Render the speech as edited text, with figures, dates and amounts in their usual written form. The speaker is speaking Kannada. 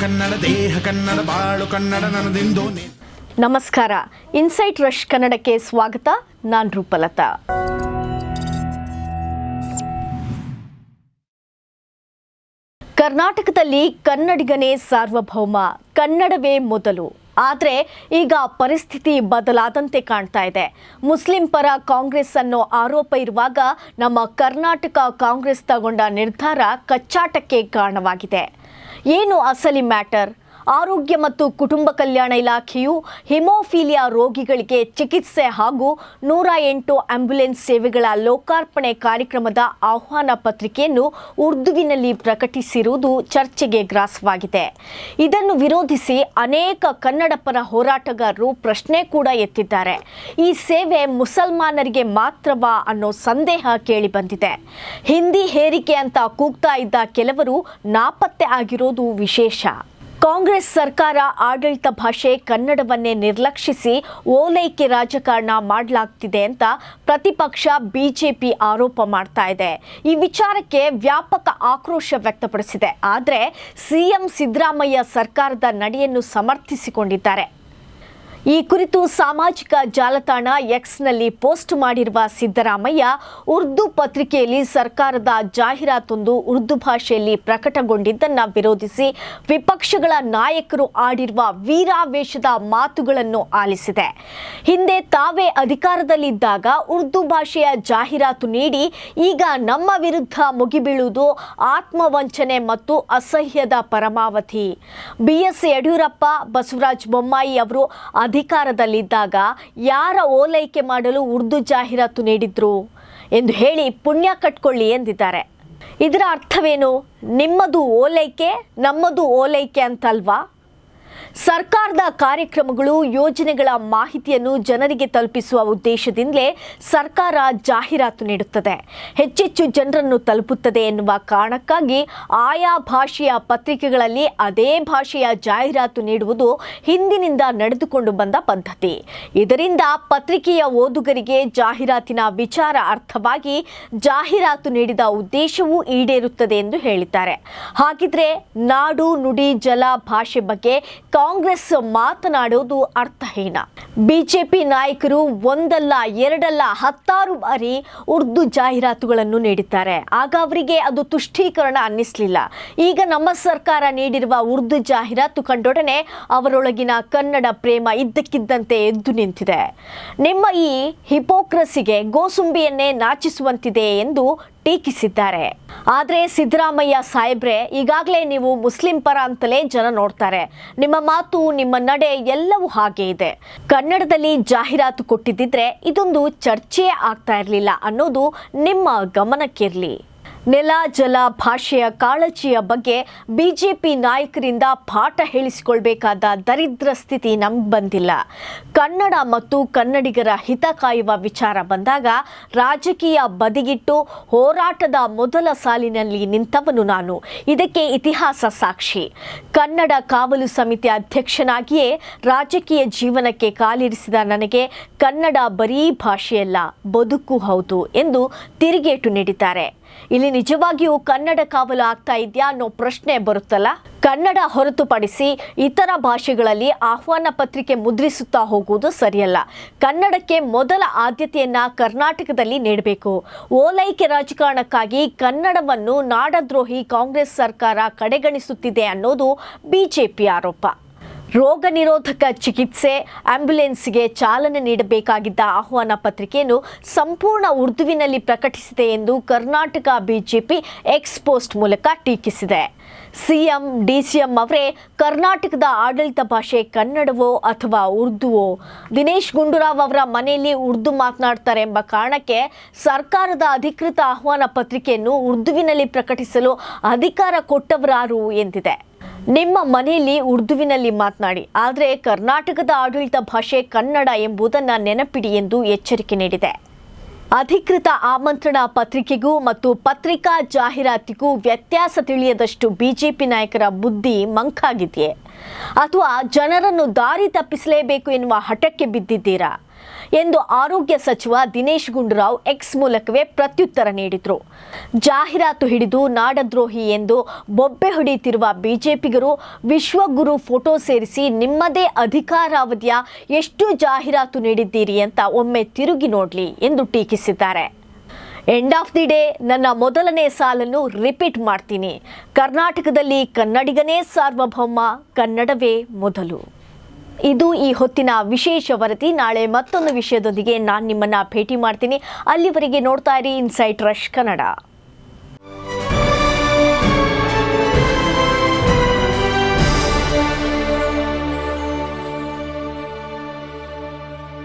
ಕನ್ನಡ ದೇಹ ಕನ್ನಡ ಬಾಳು ಕನ್ನಡ ನನ್ನದೆಂದು. ನಮಸ್ಕಾರ. ಇನ್ಸೈಟ್ ರಶ್ ಕನ್ನಡಕ್ಕೆ ಸ್ವಾಗತ. ನಾನು ರೂಪಲತಾ. ಕರ್ನಾಟಕದಲ್ಲಿ ಕನ್ನಡಿಗನೇ ಸಾರ್ವಭೌಮ, ಕನ್ನಡವೇ ಮೊದಲು. ಆದರೆ ಈಗ ಪರಿಸ್ಥಿತಿ ಬದಲಾದಂತೆ ಕಾಣ್ತಾ ಇದೆ. ಮುಸ್ಲಿಂ ಪರ ಕಾಂಗ್ರೆಸ್ ಅನ್ನೋ ಆರೋಪ ಇರುವಾಗ ನಮ್ಮ ಕರ್ನಾಟಕ ಕಾಂಗ್ರೆಸ್ ತಗೊಂಡ ನಿರ್ಧಾರ ಕಚ್ಚಾಟಕ್ಕೆ ಕಾರಣವಾಗಿದೆ. ಏನು ಅಸಲಿ ಮ್ಯಾಟರ್? ಆರೋಗ್ಯ ಮತ್ತು ಕುಟುಂಬ ಕಲ್ಯಾಣ ಇಲಾಖೆಯು ಹಿಮೋಫೀಲಿಯಾ ರೋಗಿಗಳಿಗೆ ಚಿಕಿತ್ಸೆ ಹಾಗೂ 108 ಆಂಬ್ಯುಲೆನ್ಸ್ ಸೇವೆಗಳ ಲೋಕಾರ್ಪಣೆ ಕಾರ್ಯಕ್ರಮದ ಆಹ್ವಾನ ಪತ್ರಿಕೆಯನ್ನು ಉರ್ದುವಿನಲ್ಲಿ ಪ್ರಕಟಿಸಿರುವುದು ಚರ್ಚೆಗೆ ಗ್ರಾಸವಾಗಿದೆ. ಇದನ್ನು ವಿರೋಧಿಸಿ ಅನೇಕ ಕನ್ನಡ ಪರ ಹೋರಾಟಗಾರರು ಪ್ರಶ್ನೆ ಕೂಡ ಎತ್ತಿದ್ದಾರೆ. ಈ ಸೇವೆ ಮುಸಲ್ಮಾನರಿಗೆ ಮಾತ್ರವಾ ಅನ್ನೋ ಸಂದೇಹ ಕೇಳಿಬಂದಿದೆ. ಹಿಂದಿ ಹೇರಿಕೆ ಅಂತ ಕೂಗ್ತಾ ಇದ್ದ ಕೆಲವರು ನಾಪತ್ತೆ ಆಗಿರೋದು ವಿಶೇಷ. ಕಾಂಗ್ರೆಸ್ ಸರ್ಕಾರ ಆಡಳಿತ ಭಾಷೆ ಕನ್ನಡವನ್ನೇ ನಿರ್ಲಕ್ಷಿಸಿ ಓಲೈಕೆ ರಾಜಕಾರಣ ಮಾಡಲಾಗ್ತಿದೆ ಅಂತ ಪ್ರತಿಪಕ್ಷ ಬಿಜೆಪಿ ಆರೋಪ ಮಾಡ್ತಾ ಇದೆ. ಈ ವಿಚಾರಕ್ಕೆ ವ್ಯಾಪಕ ಆಕ್ರೋಶ ವ್ಯಕ್ತಪಡಿಸಿದೆ. ಆದರೆ ಸಿಎಂ ಸಿದ್ದರಾಮಯ್ಯ ಸರ್ಕಾರದ ನಡೆಯನ್ನು ಸಮರ್ಥಿಸಿಕೊಂಡಿದ್ದಾರೆ. ಈ ಕುರಿತು ಸಾಮಾಜಿಕ ಜಾಲತಾಣ ಎಕ್ಸ್ನಲ್ಲಿ ಪೋಸ್ಟ್ ಮಾಡಿರುವ ಸಿದ್ದರಾಮಯ್ಯ, ಉರ್ದು ಪತ್ರಿಕೆಯಲ್ಲಿ ಸರ್ಕಾರದ ಜಾಹೀರಾತೊಂದು ಉರ್ದು ಭಾಷೆಯಲ್ಲಿ ಪ್ರಕಟಗೊಂಡಿದ್ದನ್ನು ವಿರೋಧಿಸಿ ವಿಪಕ್ಷಗಳ ನಾಯಕರು ಆಡಿರುವ ವೀರಾವೇಶದ ಮಾತುಗಳನ್ನು ಆಲಿಸಿದೆ. ಹಿಂದೆ ತಾವೇ ಅಧಿಕಾರದಲ್ಲಿದ್ದಾಗ ಉರ್ದು ಭಾಷೆಯ ಜಾಹೀರಾತು ನೀಡಿ ಈಗ ನಮ್ಮ ವಿರುದ್ಧ ಮುಗಿಬೀಳುವುದು ಆತ್ಮವಂಚನೆ ಮತ್ತು ಅಸಹ್ಯದ ಪರಮಾವಧಿ. BS ಯಡಿಯೂರಪ್ಪ, ಬಸವರಾಜ ಬೊಮ್ಮಾಯಿ ಅವರು ಅಧಿಕಾರದಲ್ಲಿದ್ದಾಗ ಯಾರ ಓಲೈಕೆ ಮಾಡಲು ಉರ್ದು ಜಾಹೀರಾತು ನೀಡಿದ್ರು ಎಂದು ಹೇಳಿ ಪುಣ್ಯ ಕಟ್ಕೊಳ್ಳಿ ಎಂದಿದ್ದಾರೆ. ಇದರ ಅರ್ಥವೇನು? ನಿಮ್ಮದು ಓಲೈಕೆ, ನಮ್ಮದು ಓಲೈಕೆ ಅಂತಲ್ವಾ? ಸರ್ಕಾರದ ಕಾರ್ಯಕ್ರಮಗಳು, ಯೋಜನೆಗಳ ಮಾಹಿತಿಯನ್ನು ಜನರಿಗೆ ತಲುಪಿಸುವ ಉದ್ದೇಶದಿಂದಲೇ ಸರ್ಕಾರ ಜಾಹೀರಾತು ನೀಡುತ್ತದೆ. ಹೆಚ್ಚೆಚ್ಚು ಜನರನ್ನು ತಲುಪುತ್ತದೆ ಎನ್ನುವ ಕಾರಣಕ್ಕಾಗಿ ಆಯಾ ಭಾಷೆಯ ಪತ್ರಿಕೆಗಳಲ್ಲಿ ಅದೇ ಭಾಷೆಯ ಜಾಹೀರಾತು ನೀಡುವುದು ಹಿಂದಿನಿಂದ ನಡೆದುಕೊಂಡು ಬಂದ ಪದ್ಧತಿ. ಇದರಿಂದ ಪತ್ರಿಕೆಯ ಓದುಗರಿಗೆ ಜಾಹೀರಾತಿನ ವಿಚಾರ ಅರ್ಥವಾಗಿ ಜಾಹೀರಾತು ನೀಡಿದ ಉದ್ದೇಶವೂ ಈಡೇರುತ್ತದೆ ಎಂದು ಹೇಳಿದ್ದಾರೆ. ಹಾಗಿದ್ರೆ ನಾಡು, ನುಡಿ, ಜಲ, ಭಾಷೆ ಬಗ್ಗೆ ಕಾಂಗ್ರೆಸ್ ಮಾತನಾಡುವುದು ಅರ್ಥಹೀನ. ಬಿಜೆಪಿ ನಾಯಕರು ಒಂದಲ್ಲ ಎರಡಲ್ಲ 10 ಬಾರಿ ಉರ್ದು ಜಾಹೀರಾತುಗಳನ್ನು ನೀಡಿದ್ದಾರೆ. ಆಗ ಅವರಿಗೆ ಅದು ತುಷ್ಟೀಕರಣ ಅನ್ನಿಸಲಿಲ್ಲ. ಈಗ ನಮ್ಮ ಸರ್ಕಾರ ನೀಡಿರುವ ಉರ್ದು ಜಾಹೀರಾತು ಕಂಡೊಡನೆ ಅವರೊಳಗಿನ ಕನ್ನಡ ಪ್ರೇಮ ಇದ್ದಕ್ಕಿದ್ದಂತೆ ಎದ್ದು ನಿಂತಿದೆ. ನಿಮ್ಮ ಈ ಹಿಪೋಕ್ರಸಿಗೆ ಗೋಸುಂಬಿಯನ್ನೇ ನಾಚಿಸುವಂತಿದೆ ಎಂದು ಟೀಕಿಸಿದ್ದಾರೆ. ಆದರೆ ಸಿದ್ದರಾಮಯ್ಯ ಸಾಹೇಬ್ರೆ, ಈಗಾಗಲೇ ನೀವು ಮುಸ್ಲಿಂ ಪರ ಅಂತಲೇ ಜನ ನೋಡ್ತಾರೆ. ನಿಮ್ಮ ಮಾತು, ನಿಮ್ಮ ನಡೆ ಎಲ್ಲವೂ ಹಾಗೆ ಇದೆ. ಕನ್ನಡದಲ್ಲಿ ಜಾಹೀರಾತು ಕೊಟ್ಟಿದ್ದಿದ್ರೆ ಇದೊಂದು ಚರ್ಚೆಯೇ ಆಗ್ತಾ ಇರಲಿಲ್ಲ ಅನ್ನೋದು ನಿಮ್ಮ ಗಮನಕ್ಕಿರಲಿ. ನೆಲ, ಜಲ, ಭಾಷೆಯ ಕಾಳಜಿಯ ಬಗ್ಗೆ ಬಿಜೆಪಿ ನಾಯಕರಿಂದ ಪಾಠ ಹೇಳಿಸಿಕೊಳ್ಬೇಕಾದ ದರಿದ್ರ ಸ್ಥಿತಿ ನಮ್ಗೆ ಬಂದಿಲ್ಲ. ಕನ್ನಡ ಮತ್ತು ಕನ್ನಡಿಗರ ಹಿತ ಕಾಯುವ ವಿಚಾರ ಬಂದಾಗ ರಾಜಕೀಯ ಬದಿಗಿಟ್ಟು ಹೋರಾಟದ ಮೊದಲ ಸಾಲಿನಲ್ಲಿ ನಿಂತವನು ನಾನು. ಇದಕ್ಕೆ ಇತಿಹಾಸ ಸಾಕ್ಷಿ. ಕನ್ನಡ ಕಾವಲು ಸಮಿತಿ ಅಧ್ಯಕ್ಷನಾಗಿಯೇ ರಾಜಕೀಯ ಜೀವನಕ್ಕೆ ಕಾಲಿರಿಸಿದ ನನಗೆ ಕನ್ನಡ ಬರೀ ಭಾಷೆಯಲ್ಲ, ಬದುಕು ಹೌದು ಎಂದು ತಿರುಗೇಟು ನೀಡಿದ್ದಾರೆ. ಇಲ್ಲಿ ನಿಜವಾಗಿಯೂ ಕನ್ನಡ ಕಾವಲು ಆಗ್ತಾ ಇದೆಯಾ ಅನ್ನೋ ಪ್ರಶ್ನೆ ಬರುತ್ತಲ್ಲ. ಕನ್ನಡ ಹೊರತುಪಡಿಸಿ ಇತರ ಭಾಷೆಗಳಲ್ಲಿ ಆಹ್ವಾನ ಪತ್ರಿಕೆ ಮುದ್ರಿಸುತ್ತಾ ಹೋಗುವುದು ಸರಿಯಲ್ಲ. ಕನ್ನಡಕ್ಕೆ ಮೊದಲ ಆದ್ಯತೆಯನ್ನ ಕರ್ನಾಟಕದಲ್ಲಿ ನೀಡಬೇಕು. ಓಲೈಕೆ ರಾಜಕಾರಣಕ್ಕಾಗಿ ಕನ್ನಡವನ್ನು ನಾಡದ್ರೋಹಿ ಕಾಂಗ್ರೆಸ್ ಸರ್ಕಾರ ಕಡೆಗಣಿಸುತ್ತಿದೆ ಅನ್ನೋದು ಬಿಜೆಪಿ ಆರೋಪ. ರೋಗ ನಿರೋಧಕ ಚಿಕಿತ್ಸೆ, ಆಂಬ್ಯುಲೆನ್ಸ್ಗೆ ಚಾಲನೆ ನೀಡಬೇಕಾಗಿದ್ದ ಆಹ್ವಾನ ಪತ್ರಿಕೆಯನ್ನು ಸಂಪೂರ್ಣ ಉರ್ದುವಿನಲ್ಲಿ ಪ್ರಕಟಿಸಿದೆ ಎಂದು ಕರ್ನಾಟಕ ಬಿಜೆಪಿ ಎಕ್ಸ್ ಪೋಸ್ಟ್ ಮೂಲಕ ಟೀಕಿಸಿದೆ. ಸಿಎಂ, DCM ಅವರೇ ಕರ್ನಾಟಕದ ಆಡಳಿತ ಭಾಷೆ ಕನ್ನಡವೋ ಅಥವಾ ಉರ್ದುವೋ? ದಿನೇಶ್ ಗುಂಡೂರಾವ್ ಅವರ ಮನೆಯಲ್ಲಿ ಉರ್ದು ಮಾತನಾಡ್ತಾರೆ ಎಂಬ ಕಾರಣಕ್ಕೆ ಸರ್ಕಾರದ ಅಧಿಕೃತ ಆಹ್ವಾನ ಪತ್ರಿಕೆಯನ್ನು ಉರ್ದುವಿನಲ್ಲಿ ಪ್ರಕಟಿಸಲು ಅಧಿಕಾರ ಕೊಟ್ಟವರಾರು ಎಂದಿದೆ. ನಿಮ್ಮ ಮನೆಯಲ್ಲಿ ಉರ್ದುವಿನಲ್ಲಿ ಮಾತನಾಡಿ, ಆದರೆ ಕರ್ನಾಟಕದ ಆಡಳಿತ ಭಾಷೆ ಕನ್ನಡ ಎಂಬುದನ್ನು ನೆನಪಿಡಿ ಎಂದು ಎಚ್ಚರಿಕೆ ನೀಡಿದೆ. ಅಧಿಕೃತ ಆಮಂತ್ರಣ ಪತ್ರಿಕೆಗೂ ಮತ್ತು ಪತ್ರಿಕಾ ಜಾಹೀರಾತಿಗೂ ವ್ಯತ್ಯಾಸ ತಿಳಿಯದಷ್ಟು ಬಿಜೆಪಿ ನಾಯಕರ ಬುದ್ಧಿ ಮಂಕಾಗಿದೆಯೇ? ಅಥವಾ ಜನರನ್ನು ದಾರಿ ತಪ್ಪಿಸಲೇಬೇಕು ಎನ್ನುವ ಹಠಕ್ಕೆ ಬಿದ್ದಿದ್ದೀರಾ? ಎಂದು ಆರೋಗ್ಯ ಸಚಿವ ದಿನೇಶ್ ಗುಂಡೂರಾವ್ ಎಕ್ಸ್ ಮೂಲಕವೇ ಪ್ರತ್ಯುತ್ತರ ನೀಡಿದರು. ಜಾಹೀರಾತು ಹಿಡಿದು ನಾಡದ್ರೋಹಿ ಎಂದು ಬೊಬ್ಬೆ ಹೊಡೆಯುತ್ತಿರುವ ಬಿಜೆಪಿಗರು ವಿಶ್ವಗುರು ಫೋಟೋ ಸೇರಿಸಿ ನಿಮ್ಮದೇ ಅಧಿಕಾರಾವಧಿಯ ಎಷ್ಟು ಜಾಹೀರಾತು ನೀಡಿದ್ದೀರಿ ಅಂತ ಒಮ್ಮೆ ತಿರುಗಿ ನೋಡಲಿ ಎಂದು ಟೀಕಿಸಿದ್ದಾರೆ. ಎಂಡ್ ಆಫ್ ದಿ ಡೇ ನನ್ನ ಮೊದಲನೇ ಸಾಲನ್ನು ರಿಪೀಟ್ ಮಾಡ್ತೀನಿ. ಕರ್ನಾಟಕದಲ್ಲಿ ಕನ್ನಡಿಗನೇ ಸಾರ್ವಭೌಮ, ಕನ್ನಡವೇ ಮೊದಲು. ಇದು ಈ ಹೊತ್ತಿನ ವಿಶೇಷ ವರದಿ. ನಾಳೆ ಮತ್ತೊಂದು ವಿಷಯದೊಂದಿಗೆ ನಾನು ನಿಮ್ಮನ್ನು ಭೇಟಿ ಮಾಡ್ತೀನಿ. ಅಲ್ಲಿವರೆಗೆ ನೋಡ್ತಾ ಇರಿ ಇನ್ಸೈಟ್ ರಶ್ ಕನ್ನಡ.